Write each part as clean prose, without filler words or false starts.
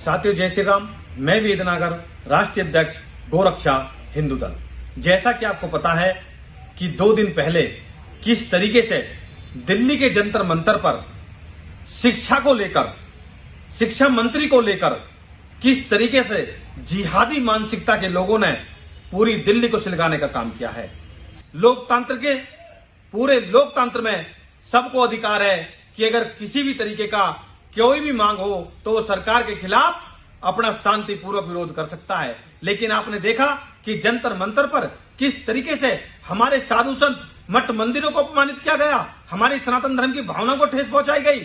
साथियों, जय श्री राम। मैं वेदनागर, राष्ट्रीय अध्यक्ष गोरक्षा हिंदू दल। जैसा कि आपको पता है कि 2 दिन पहले किस तरीके से दिल्ली के जंतर मंतर पर शिक्षा को लेकर, शिक्षा मंत्री को लेकर किस तरीके से जिहादी मानसिकता के लोगों ने पूरी दिल्ली को सिलगाने का काम किया है। लोकतंत्र के पूरे लोकतंत्र में सबको अधिकार है कि अगर किसी भी तरीके का कोई भी मांग हो तो वो सरकार के खिलाफ अपना शांतिपूर्वक विरोध कर सकता है। लेकिन आपने देखा कि जंतर मंतर पर किस तरीके से हमारे साधु संत मठ मंदिरों को अपमानित किया गया, हमारी सनातन धर्म की भावना को ठेस पहुंचाई गई,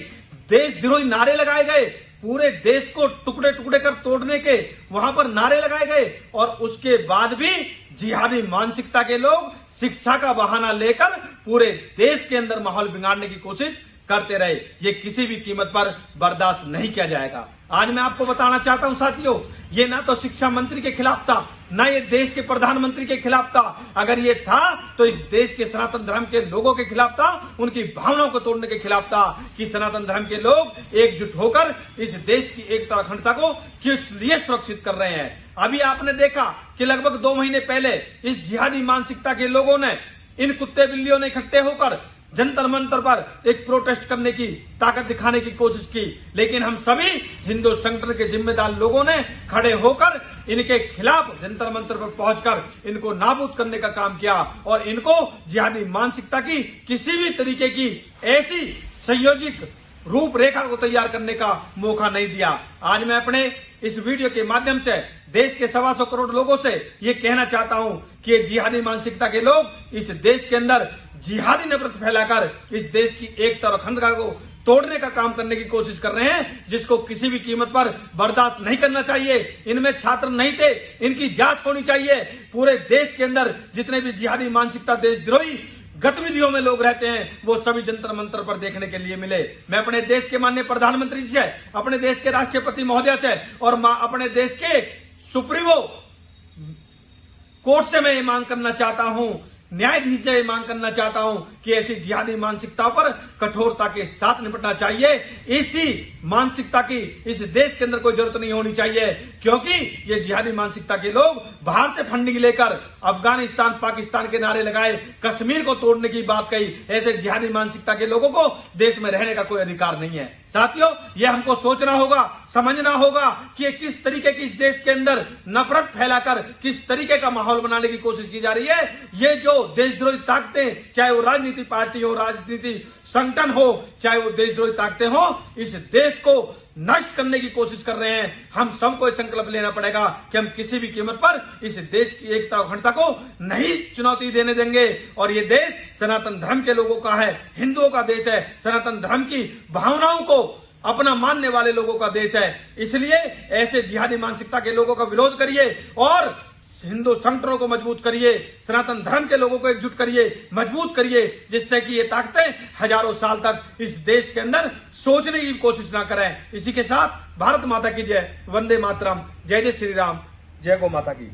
देशद्रोही नारे लगाए गए, पूरे देश को टुकड़े टुकड़े कर तोड़ने के वहां पर नारे लगाए गए। और उसके बाद भी जिहादी मानसिकता के लोग शिक्षा का बहाना लेकर पूरे देश के अंदर माहौल बिगाड़ने की कोशिश करते रहे। ये किसी भी कीमत पर बर्दाश्त नहीं किया जाएगा। आज मैं आपको बताना चाहता हूं साथियों, ये ना तो शिक्षा मंत्री के खिलाफ था, ना ये देश के प्रधानमंत्री के खिलाफ था। अगर ये था तो इस देश के सनातन धर्म के लोगों के खिलाफ था, उनकी भावनाओं को तोड़ने के खिलाफ था कि सनातन धर्म के लोग एकजुट होकर इस देश की एकता अखंडता को किस लिए सुरक्षित कर रहे हैं। अभी आपने देखा कि लगभग 2 महीने पहले इस जिहादी मानसिकता के लोगों ने, इन कुत्ते बिल्लियों ने इकट्ठे होकर जंतर मंतर पर एक प्रोटेस्ट करने की ताकत दिखाने की कोशिश की। लेकिन हम सभी हिंदू संगठन के जिम्मेदार लोगों ने खड़े होकर इनके खिलाफ जंतर मंतर पर पहुंचकर इनको नाबूद करने का काम किया और इनको जिहादी मानसिकता की किसी भी तरीके की ऐसी संयोजित रूपरेखा को तैयार करने का मौका नहीं दिया। आज मैं अपने इस वीडियो के माध्यम से देश के 125 करोड़ लोगों से ये कहना चाहता हूं कि ये जिहादी मानसिकता के लोग इस देश के अंदर जिहादी नफरत फैलाकर इस देश की एकता और अखंडता को तोड़ने का काम करने की कोशिश कर रहे हैं, जिसको किसी भी कीमत पर बर्दाश्त नहीं करना चाहिए। इनमें छात्र नहीं थे, इनकी जांच होनी चाहिए। पूरे देश के अंदर जितने भी जिहादी मानसिकता देशद्रोही गतिविधियों में लोग रहते हैं, वो सभी जंतर मंतर पर देखने के लिए मिले। मैं अपने देश के माननीय प्रधानमंत्री जी से, अपने देश के राष्ट्रपति महोदय से और अपने देश के सुप्रीमो कोर्ट से मैं ये मांग करना चाहता हूं, न्यायाधीश से मांग करना चाहता हूं कि ऐसी जिहादी मानसिकता पर कठोरता के साथ निपटना चाहिए। ऐसी मानसिकता की इस देश के अंदर कोई जरूरत नहीं होनी चाहिए, क्योंकि ये जिहादी मानसिकता के लोग बाहर से फंडिंग लेकर अफगानिस्तान पाकिस्तान के नारे लगाए, कश्मीर को तोड़ने की बात कही। ऐसे जिहादी मानसिकता के लोगों को देश में रहने का कोई अधिकार नहीं है। साथियों, ये हमको सोचना होगा, समझना होगा कि ये किस तरीके की इस देश के अंदर नफरत फैलाकर किस तरीके का माहौल बनाने की कोशिश की जा रही है। ये जो देशद्रोही ताकतें, चाहे वो राजनीति पार्टी हो, राजनीति संगठन हो, चाहे वो देशद्रोही ताकतें हो, इस देश को नष्ट करने की कोशिश कर रहे हैं। हम सबको संकल्प लेना पड़ेगा कि हम किसी भी कीमत पर इस देश की एकता और अखंडता को नहीं चुनौती देने देंगे। और ये देश सनातन धर्म के लोगों का है, हिंदुओं का देश है, सनातन धर्म की भावनाओं को अपना मानने वाले लोगों का देश है। इसलिए ऐसे जिहादी मानसिकता के लोगों का विरोध करिए और हिंदू संगठनों को मजबूत करिए, सनातन धर्म के लोगों को एकजुट करिए, मजबूत करिए, जिससे कि ये ताकतें हजारों साल तक इस देश के अंदर सोचने की कोशिश ना करें। इसी के साथ भारत माता की जय, वंदे मातरम, जय जय श्री राम, जय गौ माता की।